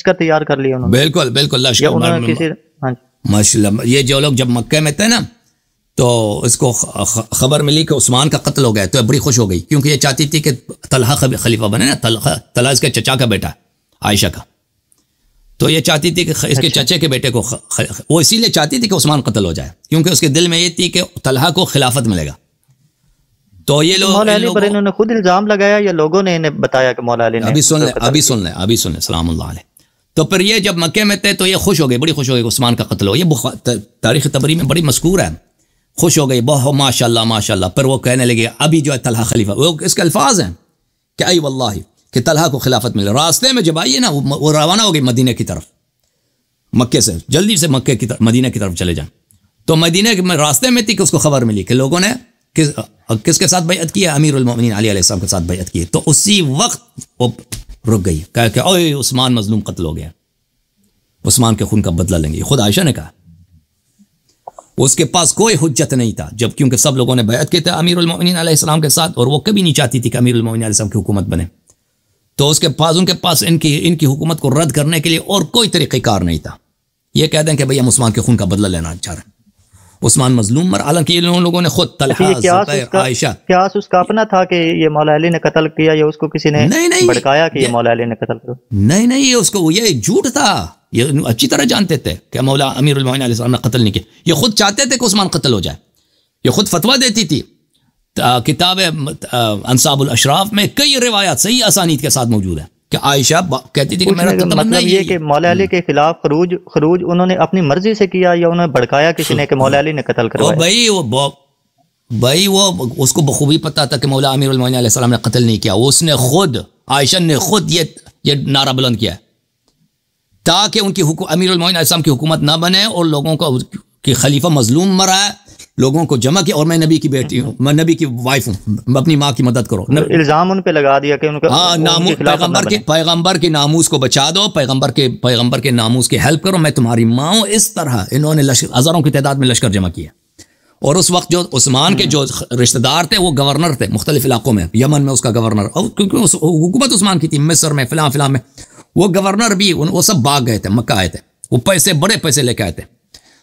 لشکر تیار کر لیا انہوں نے. بالکل بالکل لشکر. ماشاء اللہ. یہ جو لوگ جب مکہ میں تھے نا تو اس کو خبر ملی کہ عثمان کا قتل ہو گیا تو بڑی خوش ہو گئی, کیونکہ یہ چاہتی تھی کہ طلحہ خلیفہ بنے نا. طلحہ اس کے چچا کا بیٹا عائشہ کا, تو یہ چاہتی تھی کہ اس کے چچے کے بیٹے کو وہ اسی لیے چاہتی تھی کہ عثمان قتل ہو جائے, کیونکہ اس کے دل میں یہ تھی کہ طلحہ کو خلافت ملے گا. تو یہ لوگ مولا علی پر انہوں نے خود الزام لگایا یا لوگوں نے انہیں بتایا کہ مولا علی نے؟ ابھی سن لیں سلام اللہ علیہ. تو پھر یہ جب مکے میں تھے تو یہ خوش ہو گئی, بڑی خوش ہو گئی عثمان کا قتل ہو. یہ تاریخ طبری میں بڑی مذکور ہے. خوش ہو گئی بہت ماشاء اللہ ماشاء اللہ. پھر وہ کہنے لگے ابھی جو ہے طلحہ خلیفہ, وہ اس کے الفاظ ہیں کہ ای واللہ کہ طلحہ کو خلافت ملے. راستے میں جب آئیے نا وہ روانہ ہو گئی مدینہ کی طرف, مکے سے جلدی سے مکے کی طرف مدینہ کی طرف چلے جائیں. تو مدینہ کے راستے میں تھی کہ اس کو خبر ملی کہ لوگوں نے کس کے ساتھ بیعت کی ہے, امیر المومنین علی علیہ السلام کے ساتھ بیعت کی ہے. تو اسی وقت وہ رک گئی, کہا کہ اوے عثمان مظلوم قتل ہو گیا, عثمان کے خون کا بدلہ لیں گے. خود عائشہ نے کہا. اس کے پاس کوئی حجت نہیں تھا جب, کیونکہ سب لوگوں نے بیعت کی تھے امیر المومنین علیہ السلام کے ساتھ, اور وہ کبھی نہیں چاہتی تھی کہ امیر المومنین علیہ السلام کی حکومت بنے. تو ان کے پاس ان کی حکومت کو رد کرنے کے لیے اور کوئی طریقہ کار نہیں تھا. یہ کہہ دیں کہ بھئی ہم عثمان کے خون کا بدلہ لینا چاہ رہے ہیں, عثمان مظلوم مر. حالانکہ ان لوگوں نے خود طلحہ زبیر عائشہ قیاس اس کا اپنا تھا کہ یہ مولا علی نے قتل کیا یا اس کو کسی نے بھڑکایا کہ یہ مولا علی نے قتل کیا؟ نہیں اس کو یہ جھوٹ تھا. یہ اچھی طرح جانتے تھے کہ مولا امیر المومنین علیہ السلام نے قتل نہیں کیا. یہ خود چاہتے تھے کہ عثمان قتل ہو جائے. یہ خود فتویٰ دیتی تھی. کتاب انصاب الاشراف میں کئی روایات صحیح اسانید کے ساتھ موجود ہے کہ عائشہ کہتی تھی کہ میرا تمنا یہ کہ مولا علی کے خلاف خروج انہوں نے اپنی مرضی سے کیا یا انہوں نے بھڑکایا کسی نے کہ مولا علی نے قتل کروایا؟ بھائی وہ اس کو بخوبی پتا تھا کہ مولا امیر المومنین علیہ السلام نے قتل نہیں کیا. اس نے خود عائشہ نے خود یہ نعرہ بلند کیا تاکہ ان کی امیر المومنین علیہ السلام کی حکومت نہ بنے اور لوگوں کو کہ خلیفہ مظلوم مرا ہے, لوگوں کو جمع کیا, اور میں نبی کی بیٹی ہوں, میں نبی کی وائف ہوں, اپنی ماں کی مدد کرو. الزام ان پہ لگا دیا کہ ان کو پیغمبر کے ناموس کو بچا دو, پیغمبر کے ناموس کی ہیلپ کرو, میں تمہاری ماں ہوں. اس طرح انہوں نے ہزاروں کی تعداد میں لشکر جمع کیا. اور اس وقت جو عثمان کے جو رشتہ دار تھے وہ گورنر تھے مختلف علاقوں میں, یمن میں اس کا گورنر, کیونکہ حکومت عثمان کی تھی, مصر میں فلاں میں, وہ گورنر بھی وہ سب بھاگ گئے تھے, مکہ آئے تھے. وہ پیسے بڑے پیسے لے کے آئے تھے,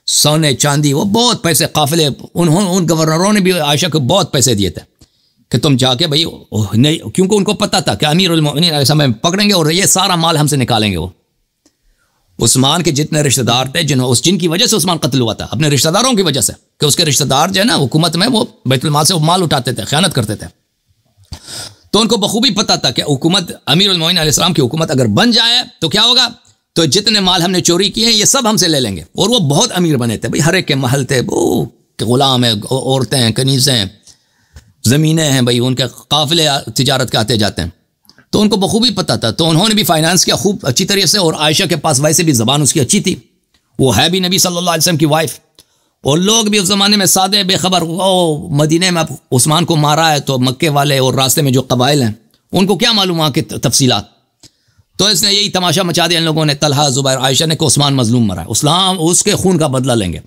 سونے چاندی, وہ بہت پیسے قافلے. ان گورنروں نے بھی عائشہ کو بہت پیسے دیے تھے کہ تم جا کے بھائی نہیں, کیونکہ ان کو پتا تھا کہ امیر المومنین علیہ السلام پکڑیں گے اور یہ سارا مال ہم سے نکالیں گے. وہ عثمان کے جتنے رشتہ دار تھے جن کی وجہ سے عثمان قتل ہوا تھا, اپنے رشتہ داروں کی وجہ سے, کہ اس کے رشتہ دار جو ہے نا حکومت میں وہ بیت المال سے وہ مال اٹھاتے تھے, خیانت کرتے تھے. تو ان کو بخوبی پتا تھا کہ حکومت امیر المومنین علیہ السلام کی حکومت اگر بن جائے تو کیا ہوگا, تو جتنے مال ہم نے چوری کیے ہیں یہ سب ہم سے لے لیں گے. اور وہ بہت امیر بنے تھے بھائی, ہر ایک کے محل تھے, وہ غلام ہیں, عورتیں ہیں, کنیزیں ہیں, زمینیں ہیں, بھائی ان کے قافلے تجارت کے آتے جاتے ہیں. تو ان کو بخوبی پتہ تھا. تو انہوں نے بھی فائنانس کیا خوب اچھی طریقے سے, اور عائشہ کے پاس ویسے بھی زبان اس کی اچھی تھی, وہ ہے بھی نبی صلی اللہ علیہ وسلم کی وائف. اور لوگ بھی اس زمانے میں سادے بے خبر, مدینے میں عثمان کو مارا ہے تو مکے والے اور راستے میں جو قبائل ہیں ان کو کیا معلوم وہاں کی تفصیلات. تو اس نے یہی تماشا مچا دیا ان لوگوں نے, طلحہ زبیر عائشہ نے, کہ عثمان مظلوم مرا ہے, اسلام اس کے خون کا بدلہ لیں گے.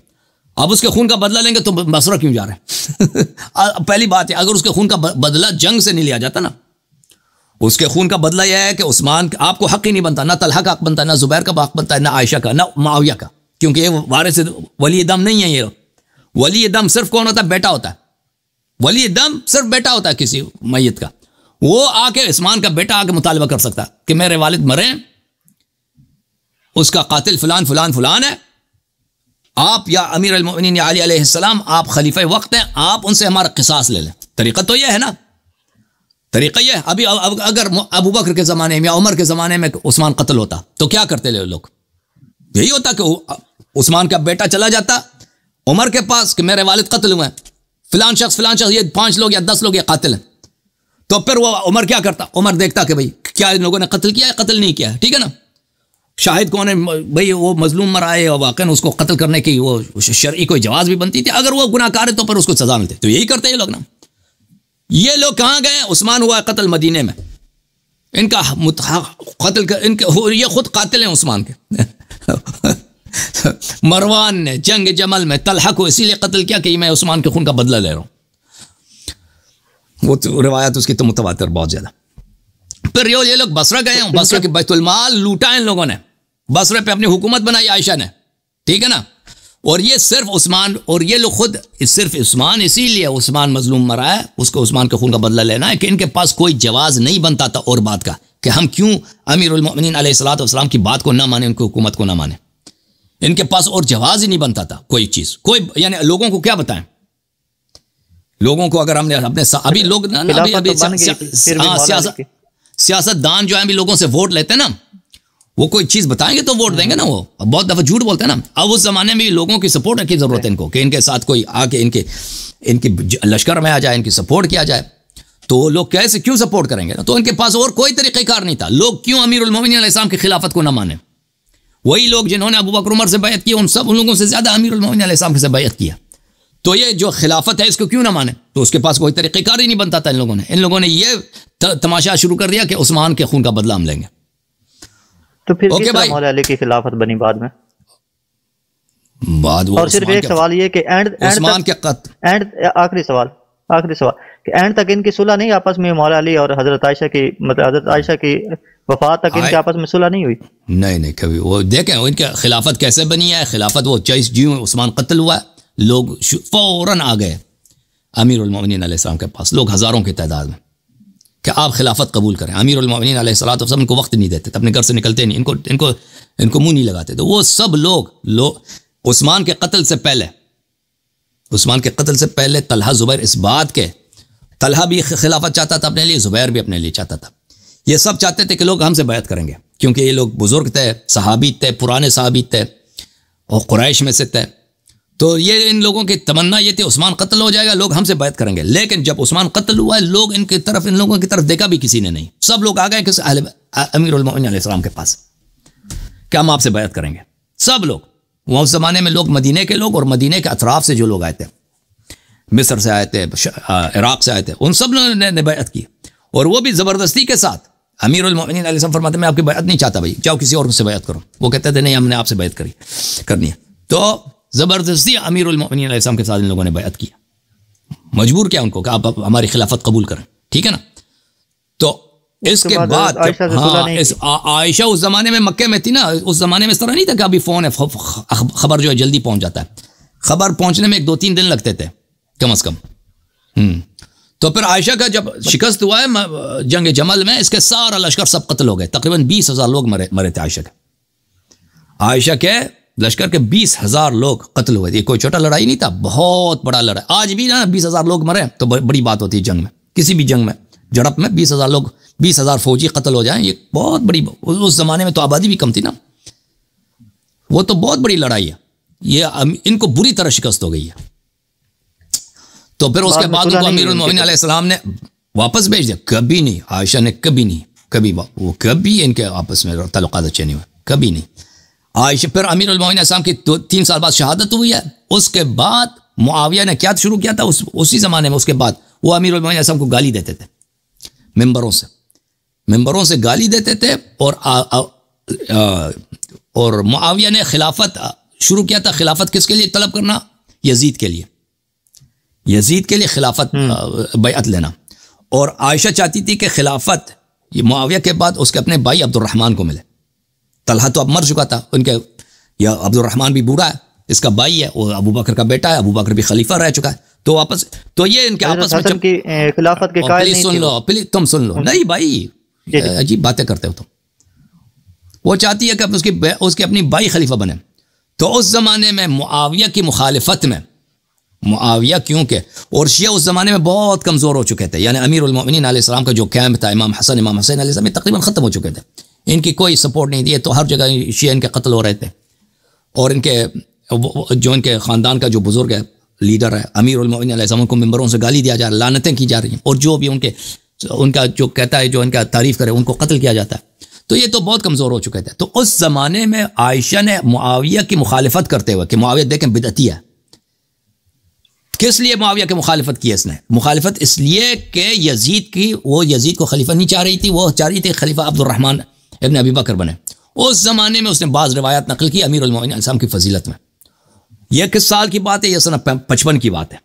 اب اس کے خون کا بدلہ لیں گے تو بصرہ کیوں جا رہے ہیں؟ پہلی بات ہے, اگر اس کے خون کا بدلہ جنگ سے نہیں لیا جاتا نا, اس کے خون کا بدلہ یہ ہے کہ عثمان آپ کو حق ہی نہیں بنتا, نہ طلحہ کا حق بنتا ہے, نہ زبیر کا حق بنتا ہے, نہ عائشہ کا, نہ معاویہ کا, کیونکہ یہ وارث ولی دم نہیں ہے. یہ ولی دم صرف کون ہوتا ہے؟ بیٹا ہوتا ہے. ولی دم صرف بیٹا ہوتا ہے کسی میت کا. وہ آ کے عثمان کا بیٹا آ کے مطالبہ کر سکتا کہ میرے والد مرے, اس کا قاتل فلان فلان فلان ہے, آپ یا امیر المومنین علی علیہ السلام آپ خلیفہ وقت ہیں, آپ ان سے ہمارا قصاص لے لیں. طریقہ تو یہ ہے نا, طریقہ یہ. ابھی اگر ابو بکر کے زمانے میں یا عمر کے زمانے میں عثمان قتل ہوتا تو کیا کرتے لوگ؟ یہی ہوتا کہ عثمان کا بیٹا چلا جاتا عمر کے پاس کہ میرے والد قتل ہوئے ہیں, فلان شخص یہ 5 لوگ یا 10 لوگ یہ قاتل ہیں. تو پھر وہ عمر کیا کرتا؟ عمر دیکھتا کہ بھئی کیا ان لوگوں نے قتل کیا ہے, قتل نہیں کیا ہے, ٹھیک ہے نا, شاہد کون ہے بھئی, وہ مظلوم مرائے اور واقعا اس کو قتل کرنے کی وہ شرعی کوئی جواز بھی بنتی تھی, اگر وہ گناہ کار ہے تو پھر اس کو سزا ملتی. تو یہی کرتے یہ لوگ نا. یہ لوگ کہاں گئے؟ عثمان ہوا قتل مدینے میں, ان کا قتل یہ خود قاتل ہیں عثمان کے. مروان نے جنگ جمل میں طلحہ کو اسی لیے قتل کیا کہ میں عثمان کے خون کا بدلہ لے رہا ہوں. وہ روایت اس کی تو متواتر بہت زیادہ. پھر یہ لوگ بصرہ گئے ہیں, بصرہ کے بیت المال لوٹا ان لوگوں نے, بصرے پہ اپنی حکومت بنائی عائشہ نے، ٹھیک ہے نا. اور یہ صرف عثمان، اور یہ لوگ خود صرف عثمان، اسی لیے عثمان مظلوم مرا ہے، اس کو عثمان کے خون کا بدلہ لینا ہے، کہ ان کے پاس کوئی جواز نہیں بنتا تھا اور بات کا کہ ہم کیوں امیر المؤمنین علیہ الصلوۃ والسلام کی بات کو نہ مانیں، ان کی حکومت کو نہ مانیں. ان کے پاس اور جواز ہی نہیں بنتا تھا کوئی چیز، کوئی یعنی لوگوں کو کیا بتائیں. لوگوں کو اگر ہم نے اپنے ابھی لوگ سیاست دان جو ہیں ابھی لوگوں سے ووٹ لیتے ہیں نا، وہ کوئی چیز بتائیں گے تو ووٹ دیں گے نا. وہ بہت دفعہ جھوٹ بولتے ہیں نا. اب اس زمانے میں لوگوں کی سپورٹ کی ضرورت ہے ان کو، کہ ان کے ساتھ کوئی آ کے ان کے لشکر میں آ جائے، ان کی سپورٹ کیا جائے. تو لوگ کیسے کیوں سپورٹ کریں گے؟ تو ان کے پاس اور کوئی طریقہ کار نہیں تھا. لوگ کیوں امیر المومنین علیہ السلام کی خلافت کو نہ مانیں؟ وہی لوگ جنہوں نے ابو بکر عمر سے بیعت کی، ان لوگوں سے زیادہ امیر المومنین علیہ السلام سے بیعت کیا. تو یہ جو خلافت ہے اس کو کیوں نہ مانے؟ تو اس کے پاس کوئی طریقہ کار ہی نہیں بنتا تھا. ان لوگوں نے یہ تماشا شروع کر دیا کہ عثمان کے خون کا بدلہ ہم لیں گے. تو پھر کس طرح مولا علی کی خلافت بنی بعد میں؟ اور صرف ایک سوال یہ کہ عثمان کے قتل، آخری سوال کہ اینڈ تک ان کی صلح نہیں آپس میں، مولا علی اور حضرت عائشہ کی، مطلب حضرت عائشہ کی وفات تک ان کے آپس میں صلح نہیں ہوئی؟ نہیں کبھی. وہ دیکھیں ان کی خلافت کیسے بنی ہے. خلافت وہ جیوں عثمان قتل ہوا لوگ فوراً آ گئے امیر المومنین علیہ السلام کے پاس، لوگ ہزاروں کی تعداد میں، کہ آپ خلافت قبول کریں. امیر المومنین علیہ الصلوۃ والسلام ان کو وقت نہیں دیتے تھے، اپنے گھر سے نکلتے نہیں، ان کو منہ نہیں لگاتے تھے. وہ سب لوگ عثمان کے قتل سے پہلے طلحہ زبیر، اس بات کے طلحہ بھی خلافت چاہتا تھا اپنے لیے، زبیر بھی اپنے لیے چاہتا تھا. یہ سب چاہتے تھے کہ لوگ ہم سے بیعت کریں گے، کیونکہ یہ لوگ بزرگ تھے، صحابی تھے، پرانے صحابی تھے اور قریش میں سے تھے. تو یہ ان لوگوں کی تمنا یہ تھی عثمان قتل ہو جائے گا، لوگ ہم سے بیعت کریں گے. لیکن جب عثمان قتل ہوا، لوگ ان لوگوں کی طرف دیکھا بھی کسی نے نہیں. سب لوگ آ گئے کہ امیر المومنین علیہ السلام کے پاس کہ ہم آپ سے بیعت کریں گے. سب لوگ، وہ اس زمانے میں لوگ مدینے کے لوگ اور مدینے کے اطراف سے جو لوگ آئے تھے، مصر سے آئے تھے، عراق سے آئے تھے، ان سب نے بیعت کی. اور وہ بھی زبردستی کے ساتھ. امیر المومنین علیہ السلام فرماتے میں آپ کی بیعت نہیں چاہتا، بھائی جاؤ کسی اور سے بیعت کرو. وہ کہتے تھے نہیں، ہم نے آپ سے بیعت کرنی ہے. تو زبردستی امیر المومنین علیہ السلام کے ساتھ ان لوگوں نے بیعت کیا، مجبور کیا ان کو کہ آپ ہماری خلافت قبول کریں، ٹھیک ہے نا. تو اس کے بعد عائشہ اس زمانے میں مکے میں تھی نا. اس زمانے میں اس طرح نہیں تھا کہ ابھی فون ہے، خبر جو ہے جلدی پہنچ جاتا ہے. خبر پہنچنے میں 2-3 دن لگتے تھے کم از کم. تو پھر عائشہ کا جب شکست ہوا ہے جنگ جمل میں، اس کے سارا لشکر سب قتل ہو گئے. تقریباً 20,000 لوگ مرے تھے عائشہ کے لشکر کے 20,000 لوگ قتل ہوئے. یہ کوئی چھوٹا لڑائی نہیں تھا، بہت بڑا لڑائی. آج بھی نا 20,000 لوگ مرے تو بڑی بات ہوتی ہے جنگ میں، کسی بھی جنگ میں جڑپ میں 20,000 فوجی قتل ہو جائیں، یہ بہت بڑی. اس زمانے میں تو آبادی بھی کم تھی نا، وہ تو بہت بڑی لڑائی ہے. یہ ان کو بری طرح شکست ہو گئی ہے. تو پھر اس کے بعد ان کو امیر المومنین علیہ السلام نے واپس بھیج دیا. کبھی نہیں، عائشہ نے کبھی ان کے آپس میں تعلقات اچھے نہیں ہوئے، کبھی نہیں. عائشہ پھر امیر المومنین علیہ السلام کی 3 سال بعد شہادت ہوئی ہے. اس کے بعد معاویہ نے کیا شروع کیا تھا اسی زمانے میں. اس کے بعد وہ امیر المومنین علیہ السلام کو گالی دیتے تھے، ممبروں سے گالی دیتے تھے. اور معاویہ نے خلافت شروع کیا تھا. خلافت کس کے لیے طلب کرنا؟ یزید کے لیے خلافت بیعت لینا. اور عائشہ چاہتی تھی کہ خلافت یہ معاویہ کے بعد اس کے اپنے بھائی عبد الرحمن کو ملے. طلحہ تو اب مر چکا تھا، ان کے یا عبد الرحمن بھی بوڑھا ہے، اس کا بھائی ہے، وہ ابو بکر کا بیٹا ہے، ابو بکر بھی خلیفہ رہ چکا ہے. تو یہ ان کے آپس میں خلافت کے قائل نہیں. سن لو پلیز، تم سن لو. نہیں بھائی، عجیب باتیں کرتے ہو تم. وہ چاہتی ہے کہ اس کے اپنی بھائی خلیفہ بنے. تو اس زمانے میں معاویہ کی مخالفت میں، معاویہ کیونکہ اور شیعہ اس زمانے میں بہت کمزور ہو چکے تھے. یعنی امیر المومنین علیہ السلام کا جو کیمپ تھا، امام حسین علیہ السلام تقریباً ختم ہو چکے تھے. ان کی کوئی سپورٹ نہیں دی. تو ہر جگہ شیعہ ان کے قتل ہو رہے تھے. اور ان کے خاندان کا جو بزرگ ہے، لیڈر ہے امیر المومنین علیہ السلام کو ممبروں سے گالی دیا جا رہا ہے، لعنتیں کی جا رہی ہیں. اور جو بھی ان کا جو کہتا ہے، جو ان کا تعریف کرے، ان کو قتل کیا جاتا ہے. تو یہ تو بہت کمزور ہو چکے تھے. تو اس زمانے میں عائشہ نے معاویہ کی مخالفت کرتے ہوئے کہ معاویہ دیکھیں بدعتی ہے. کس لیے معاویہ کی مخالفت کی؟ اس نے مخالفت اس لیے کہ وہ یزید کو خلیفہ نہیں چاہ رہی تھی. وہ چاہ رہی تھی خلیفہ عبد الرحمن ابن ابی بکر بنے. اس زمانے میں اس نے بعض روایات نقل کی امیر المومنین علیہ السلام کی فضیلت میں. یہ کس سال کی بات ہے؟ یہ سنہ 55 کی بات ہے.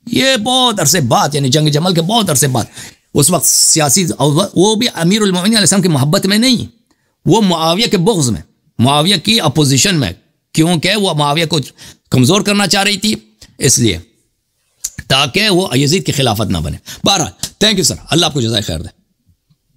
یہ بہت عرصے بعد، یعنی جنگ جمل کے بہت عرصے بعد. اس وقت سیاسی، وہ بھی امیر المومنین علیہ السلام کی محبت میں نہیں، وہ معاویہ کے بغض میں. معاویہ کی اپوزیشن میں، کیونکہ وہ معاویہ کو کمزور کرنا چاہ رہی تھی، اس لیے تاکہ وہ یزید کی خلافت نہ بنے۔ بہرحال تھینک یو سر، اللہ آپ کو جزائے خیر دے۔